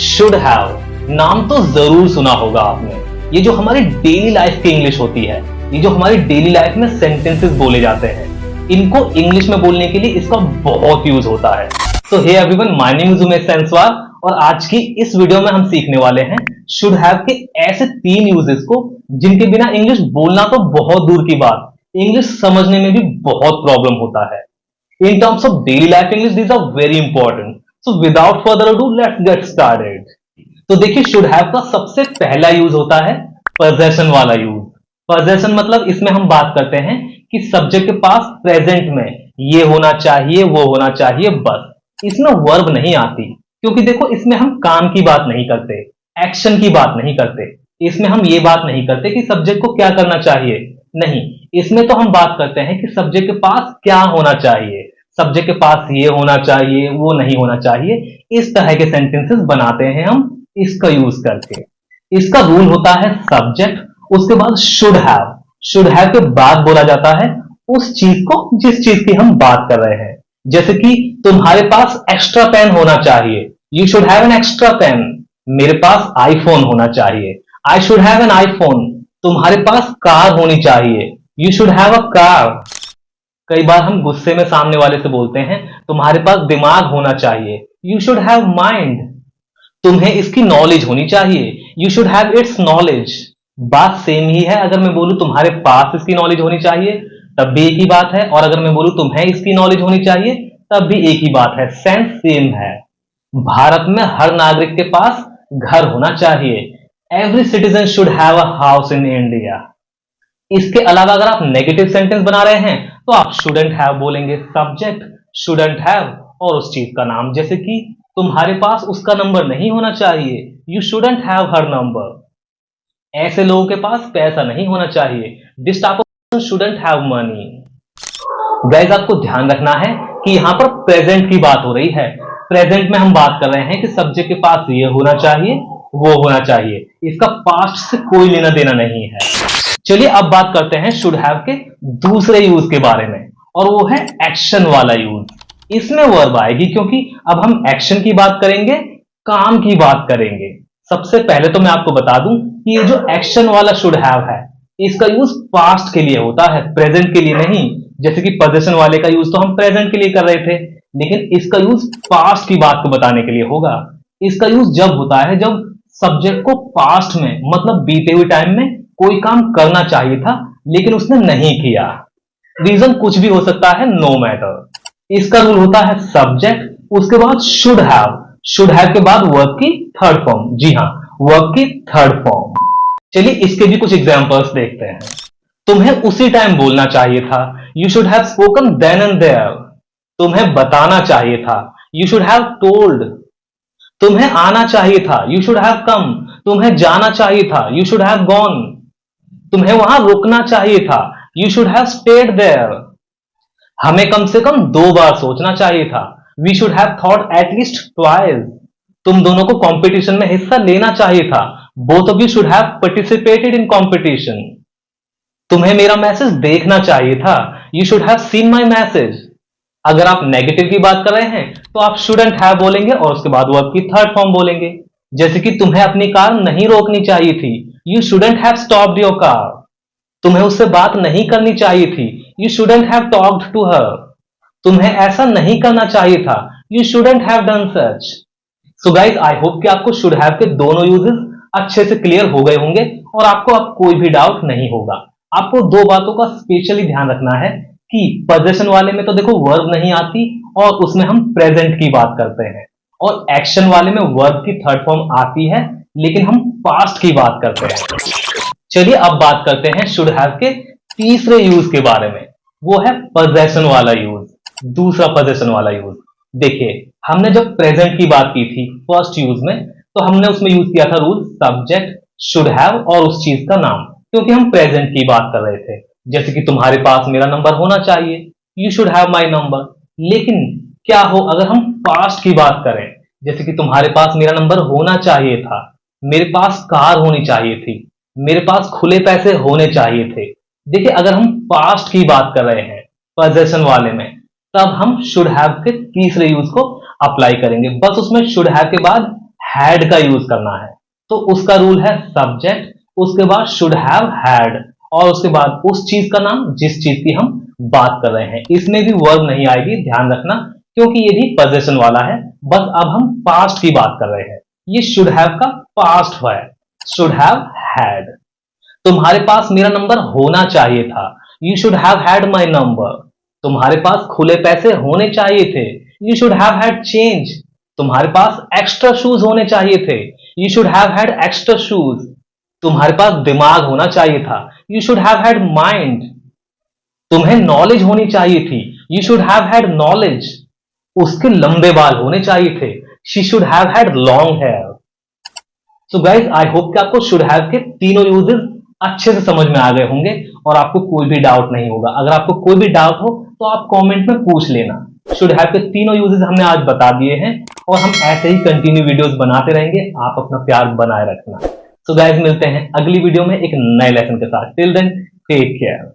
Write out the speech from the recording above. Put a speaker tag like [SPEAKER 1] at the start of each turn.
[SPEAKER 1] Should have नाम तो जरूर सुना होगा आपने। ये जो हमारी डेली लाइफ की इंग्लिश होती है, ये जो हमारी डेली लाइफ में सेंटेंसेस बोले जाते हैं, इनको इंग्लिश में बोलने के लिए इसका बहुत यूज होता है। तो hey everyone, my name is Umesh Senswar और आज की इस वीडियो में हम सीखने वाले हैं शुड हैव के ऐसे 3 यूजेस को जिनके बिना इंग्लिश बोलना तो बहुत दूर की बात, इंग्लिश समझने में भी बहुत प्रॉब्लम होता है। In terms of daily life English, these are very important. So without further ado, let's get started. तो देखिए, should have का सबसे पहला यूज होता है possession वाला यूज। possession मतलब इसमें हम बात करते हैं कि सब्जेक्ट के पास प्रेजेंट में ये होना चाहिए, वो होना चाहिए, बस इसमें वर्ब नहीं आती। क्योंकि देखो, इसमें हम काम की बात नहीं करते, एक्शन की बात नहीं करते, इसमें हम ये बात नहीं करते कि सब्जेक्ट को क्या करना चाहिए, नहीं, इसमें तो हम बात करते हैं कि सब्जेक्ट के पास क्या होना चाहिए, सब्जेक्ट के पास ये होना चाहिए, वो नहीं होना चाहिए। इस तरह के सेंटेंसेस बनाते हैं हम इसका यूज करके। इसका रूल होता है सब्जेक्ट, उसके बाद शुड हैव के बाद बोला जाता है उस चीज को जिस चीज की हम बात कर रहे हैं। जैसे कि तुम्हारे पास एक्स्ट्रा पेन होना चाहिए, you should have an extra pen. मेरे पास आईफोन होना चाहिए, I should have an iPhone. तुम्हारे पास कार होनी चाहिए, you should have a car. कई बार हम गुस्से में सामने वाले से बोलते हैं तुम्हारे पास दिमाग होना चाहिए, यू शुड हैव माइंड। तुम्हें इसकी नॉलेज होनी चाहिए, you should have it's knowledge. बात सेम ही है, अगर मैं बोलूं तुम्हारे पास इसकी नॉलेज होनी चाहिए तब भी एक ही बात है, और अगर मैं बोलूं तुम्हें इसकी नॉलेज होनी चाहिए तब भी एक ही बात है, सेंस सेम है। भारत में हर नागरिक के पास घर होना चाहिए, every citizen should have a house in India. इसके अलावा अगर आप नेगेटिव सेंटेंस बना रहे हैं तो आप शुडंट हैव बोलेंगे, सब्जेक्ट शुडंट हैव और उस चीज का नाम। जैसे कि तुम्हारे पास उसका नंबर नहीं होना चाहिए, you shouldn't have her number. ऐसे लोगों के पास पैसा नहीं होना चाहिए, this type of person shouldn't have money. Guys, आपको ध्यान रखना है कि यहां पर प्रेजेंट की बात हो रही है। प्रेजेंट में हम बात कर रहे हैं कि सब्जेक्ट के पास ये होना चाहिए, वो होना चाहिए, इसका पास्ट से कोई लेना देना नहीं है। चलिए अब बात करते हैं शुड हैव के दूसरे यूज के बारे में, और वो है एक्शन वाला यूज। इसमें वर्ब आएगी क्योंकि अब हम एक्शन की बात करेंगे, काम की बात करेंगे। सबसे पहले तो मैं आपको बता दूं कि ये जो एक्शन वाला शुड हैव है, इसका यूज पास्ट के लिए होता है, प्रेजेंट के लिए नहीं। जैसे कि पोजेशन वाले का यूज तो हम प्रेजेंट के लिए कर रहे थे, लेकिन इसका यूज पास्ट की बात को बताने के लिए होगा। इसका यूज जब होता है जब सब्जेक्ट को पास्ट में, मतलब बीते हुए टाइम में कोई काम करना चाहिए था लेकिन उसने नहीं किया। रीजन कुछ भी हो सकता है, नो मैटर। इसका रूल होता है सब्जेक्ट, उसके बाद शुड हैव के बाद वर्ब की थर्ड फॉर्म। जी हाँ, वर्ब की थर्ड फॉर्म। चलिए इसके भी कुछ एग्जांपल्स देखते हैं। तुम्हें उसी टाइम बोलना चाहिए था, you should have spoken then and there. तुम्हें बताना चाहिए था, यू शुड हैव टोल्ड। तुम्हें आना चाहिए था, यू शुड हैव कम। तुम्हें जाना चाहिए था, यू शुड हैव गॉन। तुम्हें वहां रुकना चाहिए था, you should have stayed there. हमें कम से कम 2 बार सोचना चाहिए था, we should have thought at least twice. तुम दोनों को कंपटीशन में हिस्सा लेना चाहिए था, both of you should have participated in competition. तुम्हें मेरा मैसेज देखना चाहिए था, you should have seen my message. अगर आप नेगेटिव की बात कर रहे हैं तो आप शुडंट हैव बोलेंगे और उसके बाद वर्ब की थर्ड फॉर्म बोलेंगे। जैसे कि तुम्हें अपनी कार नहीं रोकनी चाहिए थी, you shouldn't have stopped your car. तुम्हें उससे बात नहीं करनी चाहिए थी, you shouldn't have talked to her. तुम्हें ऐसा नहीं करना चाहिए था, you shouldn't have done such. So guys, I hope कि आपको शुड हैव के दोनों यूजेस अच्छे से क्लियर हो गए होंगे और आपको अब कोई भी डाउट नहीं होगा। आपको 2 बातों का स्पेशली ध्यान रखना है कि पोजेशन वाले में तो देखो वर्ब नहीं आती और उसमें हम प्रेजेंट की बात करते हैं, और एक्शन वाले में वर्ब की थर्ड फॉर्म आती है लेकिन हम पास्ट की बात करते हैं। चलिए अब बात करते हैं शुड हैव के तीसरे यूज के बारे में, वो है पोजेशन वाला यूज, दूसरा पोजेशन वाला यूज। देखिए, हमने जब प्रेजेंट की बात की थी फर्स्ट यूज में, तो हमने उसमें यूज किया था रूल सब्जेक्ट शुड हैव और उस चीज का नाम, क्योंकि हम प्रेजेंट की बात कर रहे थे। जैसे कि तुम्हारे पास मेरा नंबर होना चाहिए, you should have my number. लेकिन क्या हो अगर हम पास्ट की बात करें, जैसे कि तुम्हारे पास मेरा नंबर होना चाहिए था, मेरे पास कार होनी चाहिए थी, मेरे पास खुले पैसे होने चाहिए थे। देखिए, अगर हम पास्ट की बात कर रहे हैं पोजेशन वाले में, तब हम शुड हैव के तीसरे यूज को अप्लाई करेंगे। बस उसमें शुड हैव के बाद हैड का यूज करना है, तो उसका रूल है सब्जेक्ट, उसके बाद शुड हैव हैड, और उसके बाद उस चीज का नाम जिस चीज की हम बात कर रहे हैं। इसमें भी वर्ब नहीं आएगी, ध्यान रखना, क्योंकि ये भी पोजीशन वाला है। बस अब हम पास्ट की बात कर रहे हैं। ये शुड हैव का पास्ट है, शुड हैव हैड। तुम्हारे पास मेरा नंबर होना चाहिए था, you should have had my number. तुम्हारे पास खुले पैसे होने चाहिए थे, you should have had change. तुम्हारे पास एक्स्ट्रा शूज होने चाहिए थे, you should have had extra shoes. तुम्हारे पास दिमाग होना चाहिए था, you should have had mind. तुम्हें नॉलेज होनी चाहिए थी, you should have had knowledge. उसके लंबे बाल होने चाहिए थे, she should have had long hair. So guys, I hope कि आपको शुड हैव के तीनों यूजेस अच्छे से समझ में आ गए होंगे और आपको कोई भी डाउट नहीं होगा। अगर आपको कोई भी डाउट हो तो आप कमेंट में पूछ लेना। शुड हैव के तीनों यूजेस हमने आज बता दिए हैं और हम ऐसे ही कंटिन्यू वीडियोस बनाते रहेंगे। आप अपना प्यार बनाए रखना। सो गाइज, मिलते हैं अगली वीडियो में एक नए लेसन के साथ। Till then, take care.